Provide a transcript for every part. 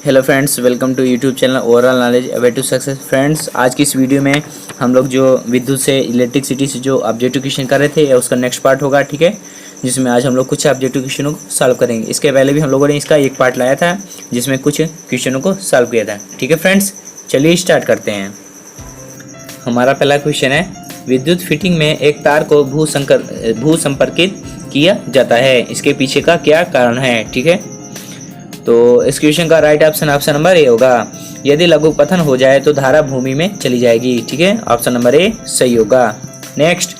Hello friends, welcome to YouTube channel overall knowledge way to success. Friends, आज की इस video में हम लोग जो विद्युत से इलेक्ट्रिसिटी से जो ऑब्जेक्टिव क्वेश्चन कर रहे थे उसका नेक्स्ट पार्ट होगा, ठीक है। जिसमें आज हम लोग कुछ ऑब्जेक्टिव क्वेश्चनों को सॉल्व करेंगे। इसके पहले भी हम लोगों ने इसका एक पार्ट लाया था जिसमें कुछ क्वेश्चनों को सॉल्व किया था, ठीक है फ्रेंड्स। चलिए स्टार्ट करते हैं। हमारा पहला क्वेश्चन है, विद्युत फिटिंग में एक तार को भू संपर्कित किया जाता है, इसके पीछे का क्या कारण है, ठीक है। तो इस क्वेश्चन का राइट ऑप्शन नंबर ए होगा। यदि लघुपथन हो जाए तो धारा भूमि में चली जाएगी, ठीक है। ऑप्शन नंबर ए सही होगा। नेक्स्ट,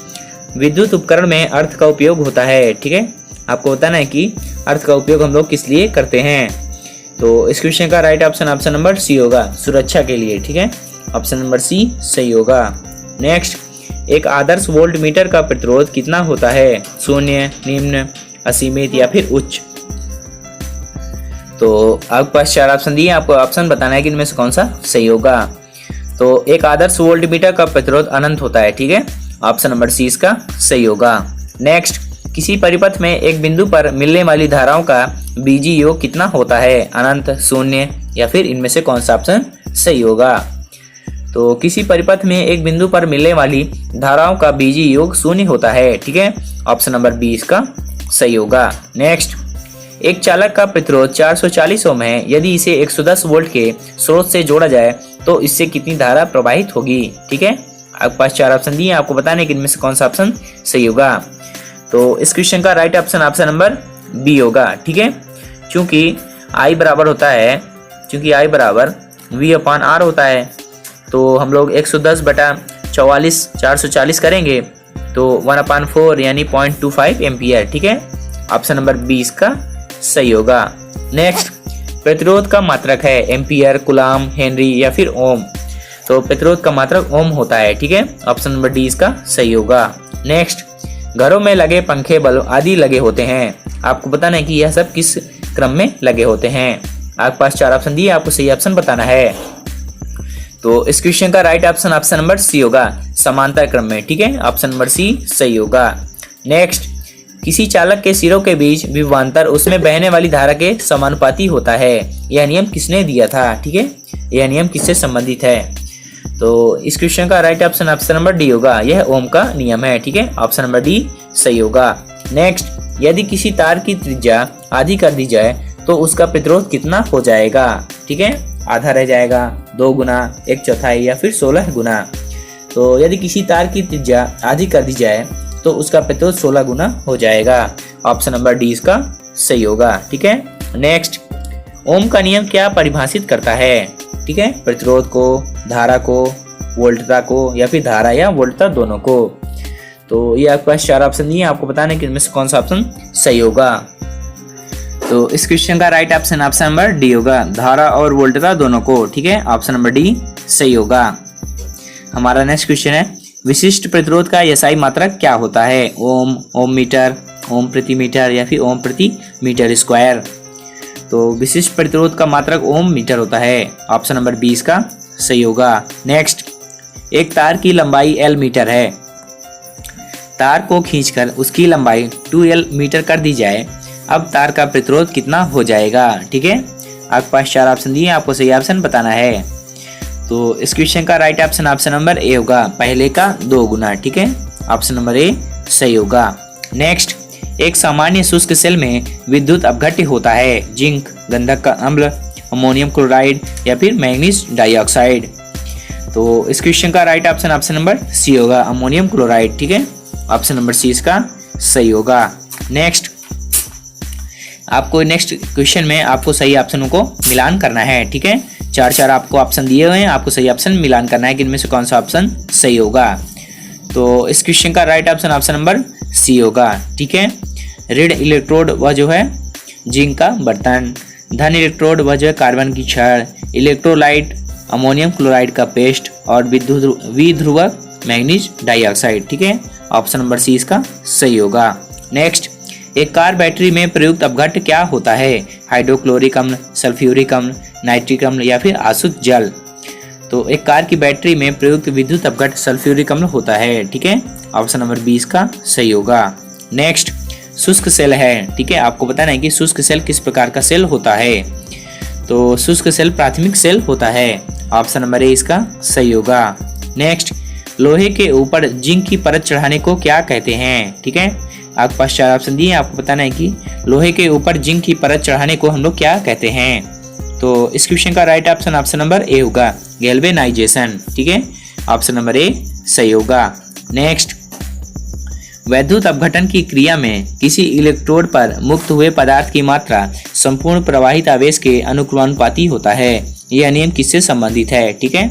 विद्युत उपकरण में अर्थ का उपयोग होता है, ठीक है। आपको बताना है कि अर्थ का उपयोग हम लोग किस लिए करते हैं। तो इस क्वेश्चन का राइट ऑप्शन नंबर सी होगा, सुरक्षा के लिए, ठीक है। ऑप्शन नंबर सी सही होगा। नेक्स्ट, एक आदर्श वोल्ट मीटर का प्रतिरोध कितना होता है, शून्य, निम्न, असीमित या फिर उच्च। तो आपके पास चार ऑप्शन दिए, आपको ऑप्शन बताना है कि इनमें से कौन सा सही होगा। तो एक आदर्श वोल्ट मीटर का प्रतिरोध अनंत होता है, ठीक है। ऑप्शन नंबर सी इसका सही होगा। नेक्स्ट, किसी परिपथ में एक बिंदु पर मिलने वाली धाराओं का बीजी योग कितना होता है, अनंत, शून्य या फिर इनमें से कौन सा ऑप्शन सही होगा। तो किसी परिपथ में एक बिंदु पर मिलने वाली धाराओं का बीजी योग शून्य होता है, ठीक है। ऑप्शन नंबर बी इसका सही होगा। नेक्स्ट, एक चालक का प्रतिरोध 440 ओम है। यदि इसे 110 वोल्ट के स्रोत से जोड़ा जाए तो इससे कितनी धारा प्रवाहित होगी, ठीक है। आपके पास चार ऑप्शन दिए, आपको बताने कि इनमें से कौन सा ऑप्शन सही होगा। तो इस क्वेश्चन का राइट ऑप्शन नंबर बी होगा, ठीक है। चूंकि I बराबर होता है, चूंकि I बराबर V/R होता है, तो हम लोग 110 बटा 440 करेंगे तो 1/4 यानी 0.25 एम्पियर, ठीक है। ऑप्शन नंबर बी इसका सही होगा। नेक्स्ट, प्रतिरोध का मात्रक है एम्पियर, कुलाम, हेनरी या फिर ओम। तो प्रतिरोध का मात्रक ओम होता है, ठीक है। ऑप्शन नंबर डी इसका सही होगा। नेक्स्ट, घरों में लगे पंखे, बल्ब आदि लगे होते हैं। आपको बताना है कि यह सब किस क्रम में लगे होते हैं। आपके पास चार ऑप्शन दिए, आपको सही ऑप्शन बताना है। तो इस क्वेश्चन का राइट ऑप्शन नंबर सी होगा, समांतर क्रम में, ठीक है। ऑप्शन नंबर सी सही होगा। नेक्स्ट, किसी चालक के सिरों के बीच विभवांतर उसमें बहने वाली धारा के समानुपाती होता है। यह नियम किसने दिया था, ठीक है। यह नियम किससे संबंधित है। तो इस क्वेश्चन का राइट ऑप्शन नंबर डी होगा, यह ओम का नियम है, ठीक है। ऑप्शन नंबर डी सही होगा। नेक्स्ट, यदि किसी तार की त्रिज्या आधी कर दी जाए तो उसका प्रतिरोध कितना हो जाएगा, ठीक है। आधा रह जाएगा, 2 गुना, 1/4 या फिर 16 गुना। तो यदि किसी तार की त्रिज्या आधी कर दी जाए तो उसका प्रतिरोध 16 गुना हो जाएगा। ऑप्शन नंबर डी इसका सही होगा, ठीक है। नेक्स्ट, ओम का नियम क्या परिभाषित करता है, ठीक है। प्रतिरोध को, धारा को, वोल्टता को या फिर धारा या वोल्टता दोनों को। तो ये आपके पास चार ऑप्शन दिए, आपको बताना है कि इनमें से कौन सा ऑप्शन सही होगा। तो इस क्वेश्चन का राइट ऑप्शन नंबर डी होगा, धारा और वोल्टता दोनों को, ठीक है। ऑप्शन नंबर डी सही होगा। हमारा नेक्स्ट क्वेश्चन है, विशिष्ट प्रतिरोध का एसआई मात्रक क्या होता है, ओम, ओम मीटर, ओम प्रति मीटर या फिर ओम प्रति मीटर स्क्वायर। तो विशिष्ट प्रतिरोध का मात्रक ओम मीटर होता है। ऑप्शन नंबर 20 का सही होगा। नेक्स्ट, एक तार की लंबाई L मीटर है। तार को खींचकर उसकी लंबाई 2L मीटर कर दी जाए, अब तार का प्रतिरोध कितना हो जाएगा, ठीक है। आपके पास चार ऑप्शन दिए, आपको सही ऑप्शन बताना है। तो इस क्वेश्चन का राइट ऑप्शन नंबर ए होगा, पहले का 2 गुना, ठीक है। ऑप्शन नंबर ए सही होगा। नेक्स्ट, एक सामान्य शुष्क सेल में विद्युत अपघट्य होता है, जिंक, गंधक का अम्ल, अमोनियम क्लोराइड या फिर मैग्नीज डाइऑक्साइड। तो इस क्वेश्चन का राइट ऑप्शन नंबर सी होगा, अमोनियम क्लोराइड, ठीक है। ऑप्शन नंबर सी इसका सही होगा। नेक्स्ट, आपको नेक्स्ट क्वेश्चन में आपको सही ऑप्शनों को मिलान करना है, ठीक है। चार आपको ऑप्शन दिए हुए हैं, आपको सही ऑप्शन मिलान करना है कि इनमें से कौन सा ऑप्शन सही होगा। तो इस क्वेश्चन का राइट ऑप्शन नंबर सी होगा, ठीक है। ऋण इलेक्ट्रोड वह जो है जिंक का बर्तन, धन इलेक्ट्रोड वह जो है कार्बन की छड़, इलेक्ट्रोलाइट अमोनियम क्लोराइड का पेस्ट और विध्रुवक मैग्नीज डाइऑक्साइड, ठीक है। ऑप्शन नंबर सी इसका सही होगा। नेक्स्ट, एक कार बैटरी में प्रयुक्त अपघट्य क्या होता है, हाइड्रोक्लोरिक अम्ल, सल्फ्यूरिक अम्ल, नाइट्रिक अम्ल या फिर आसुत जल। तो एक कार की बैटरी में प्रयुक्त विद्युत अपघट्य सल्फ्यूरिक अम्ल होता है, ठीक है। ऑप्शन नंबर 20 का सही होगा। नेक्स्ट, शुष्क सेल है, ठीक है। आपको बताना है कि शुष्क सेल किस प्रकार का सेल होता है। तो शुष्क सेल प्राथमिक सेल होता है। ऑप्शन नंबर ए इसका सही होगा। नेक्स्ट, लोहे के ऊपर जिंक की परत चढ़ाने को क्या कहते हैं? ठीक है, आपके पास 4 ऑप्शन दिए, आपको बताना है कि लोहे के ऊपर जिंक की परत चढ़ाने को हम लोग क्या कहते हैं। तो इस क्वेश्चन का राइट ऑप्शन नंबर ए होगा, गैल्वेनाइजेशन। ठीक है, ऑप्शन नंबर ए सही होगा। नेक्स्ट, वैद्युत अपघटन की क्रिया में किसी इलेक्ट्रोड पर मुक्त हुए पदार्थ की मात्रा संपूर्ण प्रवाहित आवेश के अनुक्रमानुपाती होता है। यह नियम किससे संबंधित है? ठीक है,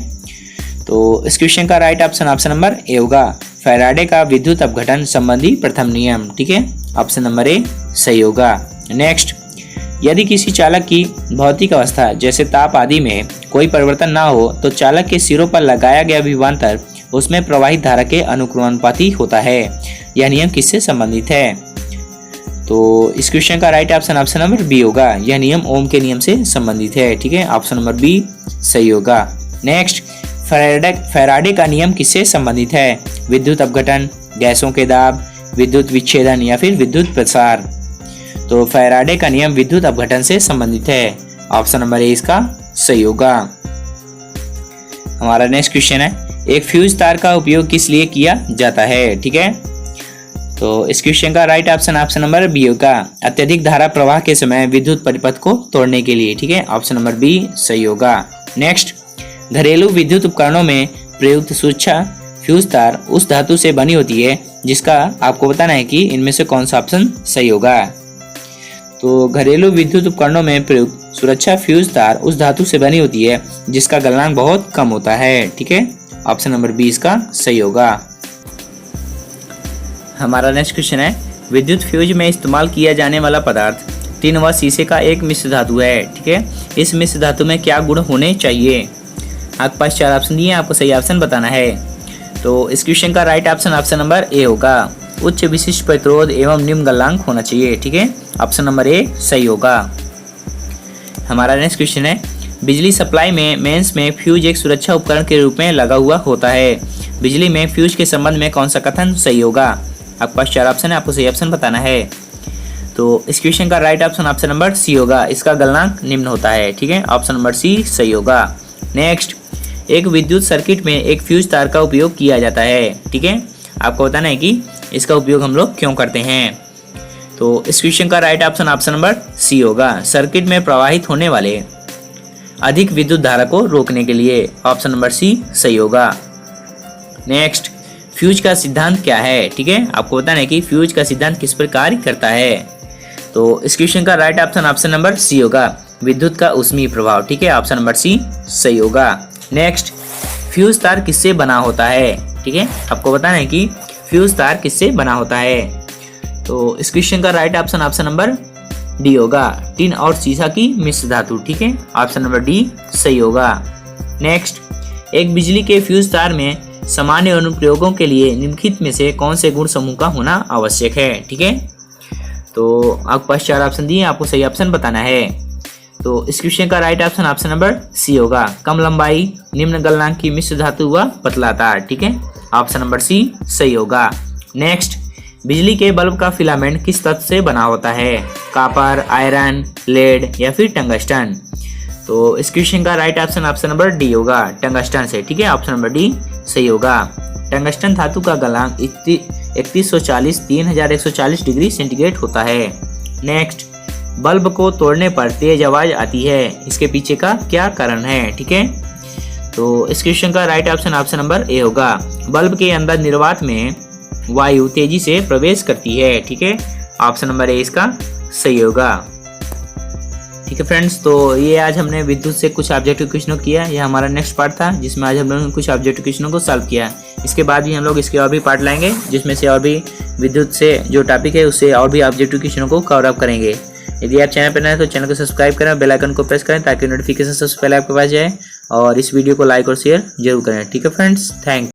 तो इस क्वेश्चन का राइट ऑप्शन नंबर ए होगा, फैराडे का विद्युत अपघटन संबंधी प्रथम नियम। ठीक है, ऑप्शन नंबर ए सही होगा। नेक्स्ट, यदि किसी चालक की भौतिक अवस्था जैसे ताप आदि में कोई परिवर्तन ना हो तो चालक के सिरों पर लगाया गया विभवांतर उसमें प्रवाहित धारा के अनुक्रमानुपाती होता है। यह नियम किससे संबंधित है? तो इस क्वेश्चन का राइट ऑप्शन नंबर बी होगा, यह नियम ओम के नियम से संबंधित है। ठीक है, ऑप्शन नंबर बी सही होगा। नेक्स्ट, फैराडे का नियम किससे संबंधित है? विद्युत अपघटन, गैसों के दाब, विद्युत विच्छेदन या फिर विद्युत प्रसार? तो फैराडे का नियम विद्युत अपघटन से संबंधित है। ऑप्शन नंबर ए इसका सही होगा। हमारा नेक्स्ट क्वेश्चन है, एक फ्यूज तार का उपयोग किस लिए किया जाता है? ठीक है, तो इस क्वेश्चन का राइट ऑप्शन नंबर बी होगा, अत्यधिक धारा प्रवाह के समय विद्युत परिपथ को तोड़ने के लिए। ठीक है, ऑप्शन नंबर बी सही होगा। नेक्स्ट, घरेलू विद्युत उपकरणों में प्रयुक्त सुरक्षा फ्यूज तार उस धातु से बनी होती है जिसका आपको बताना है कि इनमें से कौन सा ऑप्शन सही होगा। तो घरेलू विद्युत उपकरणों में प्रयुक्त सुरक्षा फ्यूज तार उस धातु से बनी होती है जिसका गलनांक बहुत कम होता है। ठीक है, ऑप्शन नंबर बी इसका सही होगा। हमारा नेक्स्ट क्वेश्चन है, विद्युत फ्यूज में इस्तेमाल किया जाने वाला पदार्थ टिन व शीशे का एक मिश्र धातु है। ठीक है, इस मिश्र धातु में क्या गुण होने चाहिए? आपके पास 4 ऑप्शन दिए, आपको सही ऑप्शन बताना है। तो इस क्वेश्चन का राइट ऑप्शन नंबर ए होगा, उच्च विशिष्ट प्रतिरोध एवं निम्न गलनांक होना चाहिए। ठीक है, ऑप्शन नंबर ए सही होगा। हमारा नेक्स्ट क्वेश्चन है, बिजली सप्लाई में मेंस में फ्यूज एक सुरक्षा उपकरण के रूप में लगा हुआ होता है। बिजली में फ्यूज के संबंध में कौन सा कथन सही होगा? आपके पास 4 ऑप्शन है, आपको सही ऑप्शन बताना है। तो इस क्वेश्चन का राइट ऑप्शन नंबर सी होगा, इसका गलनांक निम्न होता है। ठीक है, ऑप्शन नंबर सी सही होगा। नेक्स्ट, एक विद्युत सर्किट में एक फ्यूज तार का उपयोग किया जाता है। ठीक है, आपको बताना है कि इसका उपयोग हम लोग क्यों करते हैं। तो इस क्वेश्चन का राइट ऑप्शन नंबर सी होगा, सर्किट में प्रवाहित होने वाले अधिक विद्युत धारा को रोकने के लिए। ऑप्शन नंबर सी सही होगा। नेक्स्ट, फ्यूज का सिद्धांत क्या है? ठीक है, आपको बताना है कि फ्यूज का सिद्धांत किस प्रकार करता है। तो इस क्वेश्चन का राइट ऑप्शन नंबर सी होगा, विद्युत का ऊष्मीय प्रभाव। ठीक है, ऑप्शन नंबर सी सही होगा। नेक्स्ट, फ्यूज तार किससे बना होता है? ठीक है, आपको बताना है कि फ्यूज तार किससे बना होता है। तो इस क्वेश्चन का राइट ऑप्शन नंबर डी होगा, टिन और सीसा की मिश्र धातु। ठीक है, ऑप्शन नंबर डी सही होगा। नेक्स्ट, एक बिजली के फ्यूज तार में सामान्य अनुप्रयोगों के लिए निम्नलिखित में से कौन से गुण समूह का होना आवश्यक है? ठीक है, तो आपके पास 4 ऑप्शन दिए, आपको सही ऑप्शन बताना है। तो इस क्वेश्चन का राइट ऑप्शन नंबर सी होगा, कम लंबाई, निम्न गलनांक की मिश्र धातु व पतला तार। ठीक है, ऑप्शन नंबर सी सही होगा। नेक्स्ट, बिजली के बल्ब का फिलामेंट किस तत्व से बना होता है? कॉपर, आयरन, लेड या फिर टंगस्टन? तो इस क्वेश्चन का राइट ऑप्शन नंबर डी होगा, टंगस्टन से। ठीक है, ऑप्शन नंबर डी सही होगा। टंगस्टन धातु का गलनांक 3140 डिग्री सेंटीग्रेड होता है। नेक्स्ट, बल्ब को तोड़ने पर तेज आवाज आती है, इसके पीछे का क्या कारण है? ठीक है, तो इस क्वेश्चन का राइट ऑप्शन नंबर ए होगा, बल्ब के अंदर निर्वात में वायु तेजी से प्रवेश करती है। ठीक है, ऑप्शन नंबर ए इसका सही होगा। ठीक है फ्रेंड्स, तो ये आज हमने विद्युत से कुछ ऑब्जेक्टिव क्वेश्चनों किया। यह हमारा नेक्स्ट पार्ट था जिसमें आज हम लोगों ने कुछ ऑब्जेक्टिव क्वेश्चनों को सॉल्व किया। इसके बाद भी हम लोग इसके और भी पार्ट लाएंगे जिसमें से और भी विद्युत से जो टॉपिक है उससे और भी ऑब्जेक्टिव क्वेश्चनों को कवर अप करेंगे। यदि आप चैनल पर नए हैं तो चैनल को सब्सक्राइब करें, बेल आइकन को प्रेस करें ताकि नोटिफिकेशन सबसे पहले आपके पास जाए, और इस वीडियो को लाइक और शेयर जरूर करें। ठीक है फ्रेंड्स, थैंक